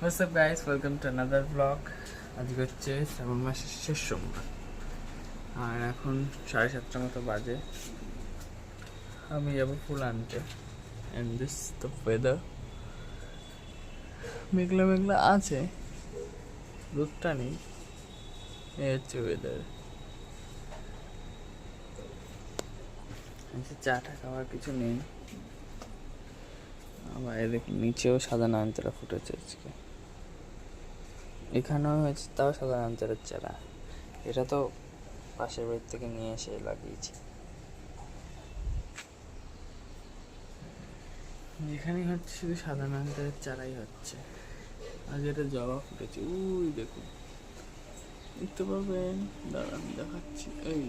What's up guys, welcome to another vlog. আজকে হচ্ছে শ্রাবণ মাসের শেষ সোমবার আর এখন 7:30 মতো বাজে। আমি যাবো ফুল আনতে। and this the weather, মেঘলা মেঘলা আছে, রোদটা নেই, এই হচ্ছে ওয়েদার। চা টা খাওয়ার কিছু নেই। আবার দেখুন নিচেও সাদা নয়নতারা ফুটেছে আজকে, এখানেও হয়েছে, তাও সাদা নয়নতারার চারা। এটা তো পাশের বাড়ি থেকে নিয়ে এসে লাগিয়েছি। যেখানেই হচ্ছে শুধু সাদা নয়নতারার চারাই হচ্ছে। আজ এটা জবা ফুটেছে, উই দেখুন, দেখতে পাবেন, দাঁড়ান দেখাচ্ছি। এই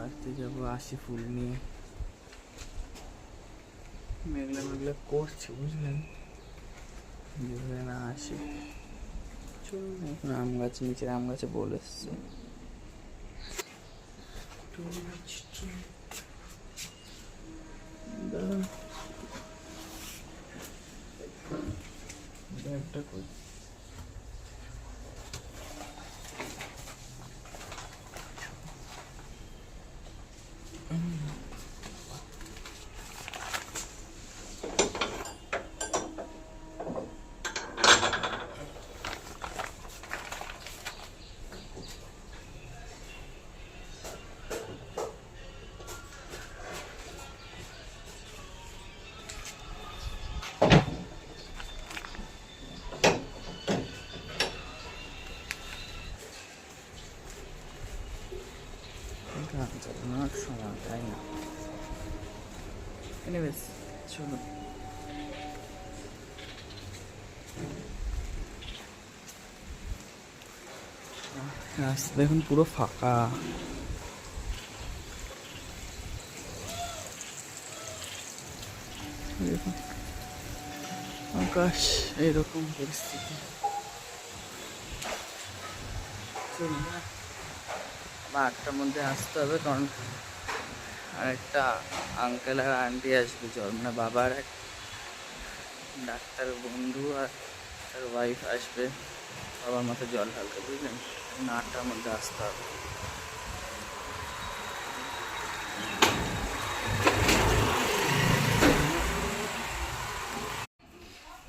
আসতে যাবো আশি ফুল নিয়ে, মেঘলা মেঘলা করছে বুঝলেন, যেভাবে না আসে। চলুন এখন আম গাছ, নিচের আম গাছে বলে এসছে। একটা করি আমার সময়, তাই না? এনিওয়েজ চলুন। রাস্তা দেখুন পুরো ফাঁকা, দেখুন আকাশ এরকম পরিস্থিতি। চলুন না, 8টার মধ্যে আসতে হবে, কারণ আরেকটা আঙ্কেল আর আন্টি আসবে, মানে বাবার এক ডাক্তার বন্ধু আর তার ওয়াইফ আসবে বাবার মাথায় জল ঢালতে, বুঝলেন? 8টার মধ্যে আসতে হবে।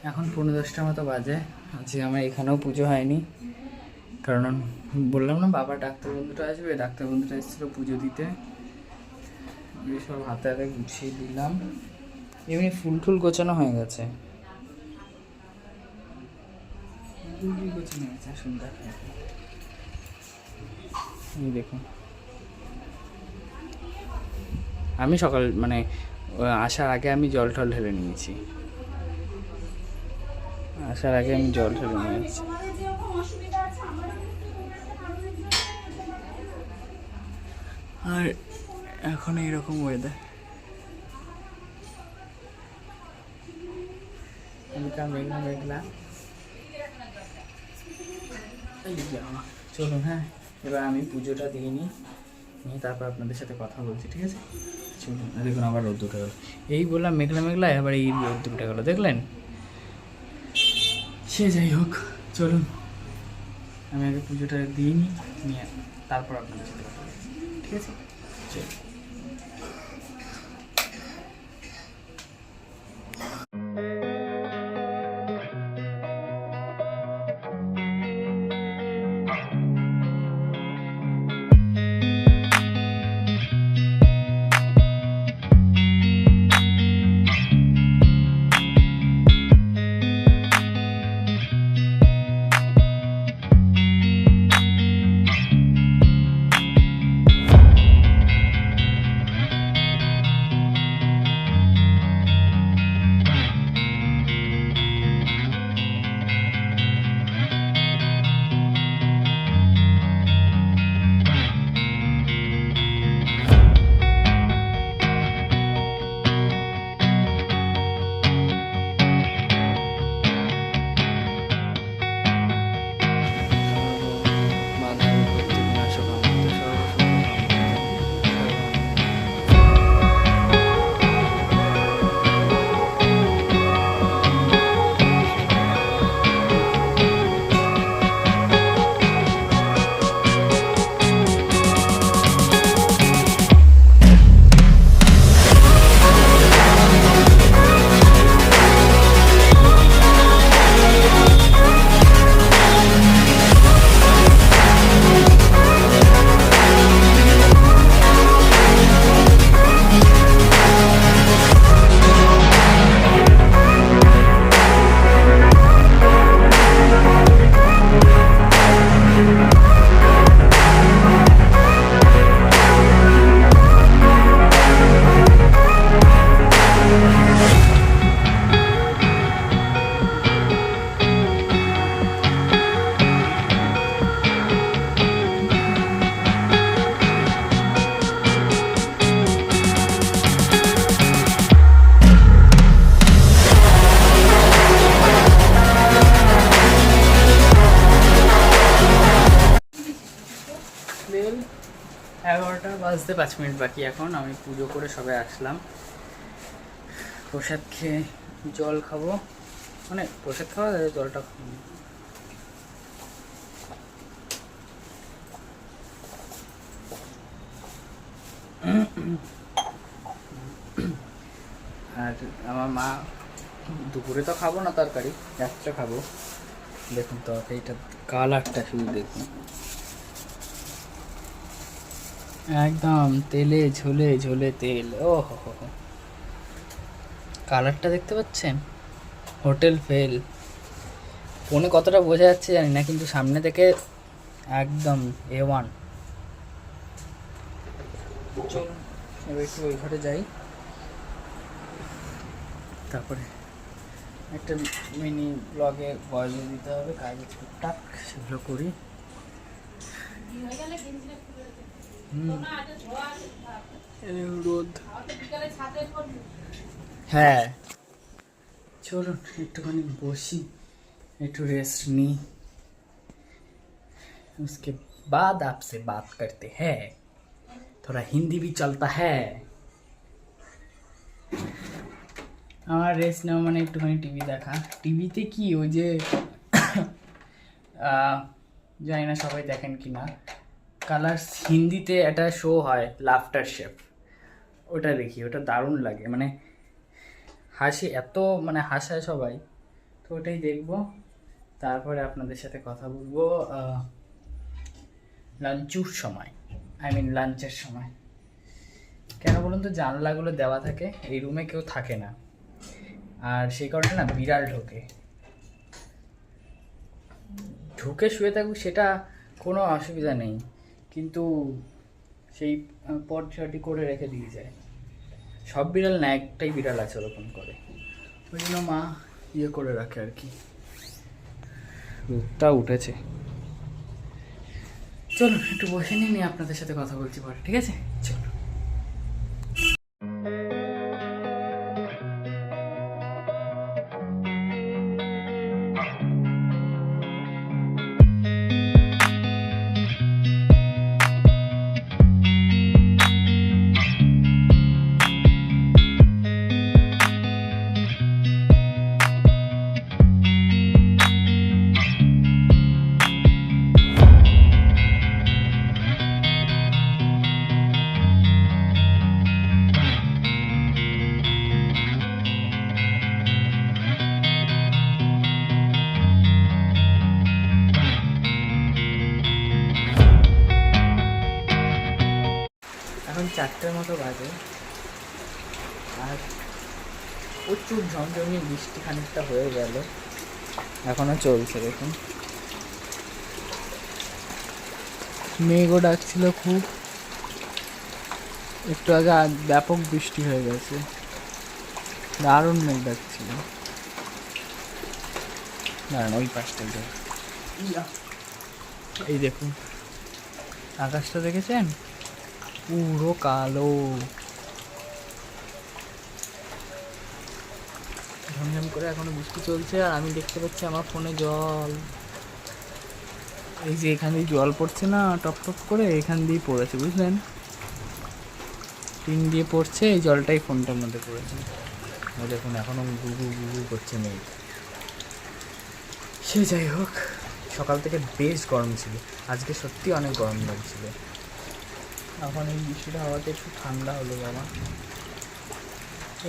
এখন 9:45 মতো বাজে। আজকে আমার এখানেও পুজো হয়নি, কারণ বললাম না বাবার ডাক্তার বন্ধুটা আসবে, ডাক্তার বন্ধুটা এসেছিলো পুজো দিতে। সব হাতে হাতে গুছিয়ে দিলাম, এমনি ফুল টুল গোছানো হয়ে গেছে। দেখুন আমি সকাল মানে আসার আগে আমি জল টল ঢেলে নিয়েছি, আসার আগে আমি জল ঢেলে নিয়েছি। আর এখন এইরকম ওয়েদার, মেঘলা মেঘলা। চলুন, হ্যাঁ এবার আমি পুজোটা দিয়ে নিই, তারপর আপনাদের সাথে কথা বলছি, ঠিক আছে? চলুন। দেখুন আবার রোদ উঠে গেল, এই বললাম মেঘলা মেঘলা, এবার এই রোদ উঠে গেলো, দেখলেন? সে যাই হোক, চলুন আমি আগে পুজোটা দিয়ে নিয়ে তারপর আপনাদের সাথে কথা বলছি, ঠিক আছে? চলুন। বাজতে 5 মিনিট বাকি। এখন আমি পুজো করে সবে আসলাম, প্রসাদ খেয়ে জল খাবো, মানে প্রসাদ খাওয়া জলটা খাবো। আর আমার মা দুপুরে তো খাবো না তরকারি, রাত্রে খাবো। দেখুন তরকারিটা কালারটা শুধু দেখুন, একদম তেলে ঝোলে ঝোলে তেল। ও হো, কালারটা দেখতে পাচ্ছেন, হোটেল ফেল। ফোনে কতটা বোঝা যাচ্ছে জানি না, কিন্তু সামনে থেকে একদম A1। চলুন এবার একটু ওই ঘরে যাই, তারপরে একটা মিনি ব্লগে ভয়েস দিতে হবে, কাজে টুকটাক সেগুলো করি। রোদ, হ্যাঁ চলুন একটুখানি বসি, একটু रेस्ट নিই, उसके बाद आपसे बात करते हैं, थोड़ा हिंदी भी चलता है। আমার রেস্ট নেওয়া মানে একটুখানি টিভি দেখা। টিভিতে কি ওই যে জানি না সবাই দেখেন কি না, কালার্স হিন্দিতে একটা শো হয় লাফটার শেফ, ওটা দেখি, ওটা দারুণ লাগে, মানে হাসি এত, মানে হাসায় সবাই, তো ওটাই দেখবো। তারপরে আপনাদের সাথে কথা বলবো লাঞ্চুর সময়, লাঞ্চের সময়। কেন বলুন তো, জানলাগুলো দেওয়া থাকে, এই রুমে কেউ থাকে না, আর সেই কারণে না বিড়াল ঢুকে শুয়ে থাকুক, সেটা কোনো অসুবিধা নেই, কিন্তু সেই পটছাটি করে রেখে দিয়ে যায়। সব বিড়াল না, একটাই বিড়াল আছে ওরকম করে, ওই জন্য মা ইয়ে করে রাখে আর কি। রোদটা উঠেছে, চলুন একটু বসে নিয়ে আপনাদের সাথে কথা বলছি পরে, ঠিক আছে? চলো। এখন 4টের মতো বাজে, আর প্রচুর ঝমঝমি বৃষ্টি খানিকটা হয়ে গেল, এখনো চলছে। দেখুন মেঘও ডাকছিল খুব, একটু আগে ব্যাপক বৃষ্টি হয়ে গেছে, দারুণ মেঘ ডাকছিল। দাঁড়ান ওই পাশটাই যাই, এই দেখুন আকাশটা দেখেছেন, পুরো কালো, ঝমঝম করে এখনো বৃষ্টি চলছে, আর আমি দেখতে পাচ্ছি আমার ফোনে জল, এই যে এখান দিয়ে জল পড়ছে না টপ টপ করে, এখান দিয়ে পড়েছে, বুঝলেন, টিন দিয়ে পড়ছে, এই জলটাই ফোনটার মধ্যে পড়েছে। দেখুন এখনো গুগু গুগু করছে মেঘ। সে যাই হোক, সকাল থেকে বেশ গরম ছিল, আজকে সত্যি অনেক গরম লাগছিল। এখন এই বৃষ্টিটা হওয়াতে একটু ঠান্ডা হলো বাবা,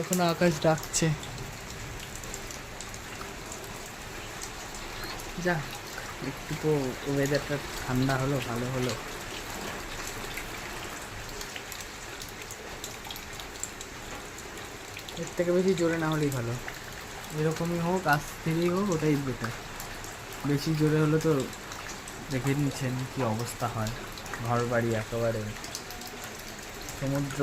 এখন আকাশ ডাকছে। যা একটু তো ওয়েদারটা ঠান্ডা হলো, ভালো হলো। এর থেকে বেশি জোরে না হলেই ভালো, এরকমই হোক, আস্তেই হোক, ওটাই বেটার। বেশি জোরে হলে তো দেখে নিচ্ছেন কি অবস্থা হয়, ঘর বাড়ি একেবারে, সমুদ্র,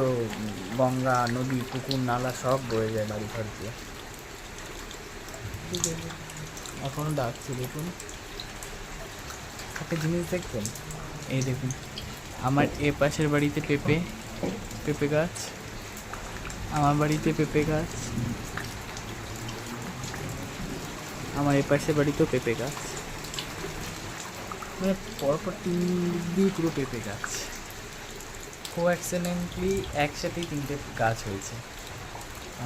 গঙ্গা, নদী, পুকুর, নালা সব বয়ে যায় বাড়ি ঘর দিয়ে। এখনও ডাকছে, দেখুন একটা জিনিস দেখবেন, এই দেখুন আমার এ পাশের বাড়িতে পেঁপে গাছ, আমার বাড়িতে পেঁপে গাছ, আমার এ পাশের বাড়িতেও পেঁপে গাছ, মানে পরপর 3 দিক দিয়ে পুরো পেঁপে গাছ, কোঅ্যাক্সিডেন্টলি একসাথেই 3টে গাছ হয়েছে।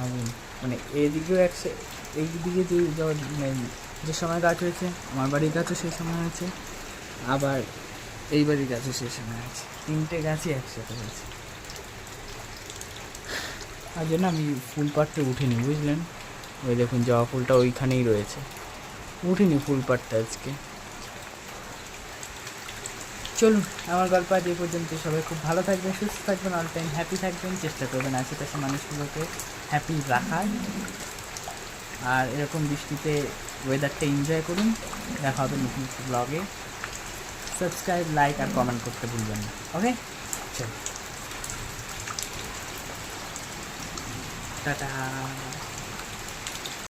আমি মানে এদিকেও এইদিকে যে সময় গাছ হয়েছে, আমার বাড়ির গাছও সেই সময় হয়েছে, আবার এই বাড়ির গাছও সেই সময় আছে। 3টে গাছই একসাথে হয়েছে। আর জন্য আমি ফুল পাড়তে উঠিনি, বুঝলেন? ওই দেখুন জবা ফুলটা ওইখানেই রয়েছে, উঠিনি ফুল পাড়তে আজকে। চলুন, আমার গল্প আজ এই পর্যন্ত। সবাই খুব ভালো থাকবেন, সুস্থ থাকবেন, অল টাইম হ্যাপি থাকবেন, চেষ্টা করবেন আশেপাশে মানুষগুলোকে হ্যাপি রাখার। আর এরকম বৃষ্টিতে ওয়েদারটা এনজয় করুন। দেখা হবে নতুন ব্লগে। সাবস্ক্রাইব, লাইক আর কমেন্ট করতে ভুলবেন না। ওকে, চল, টাটা।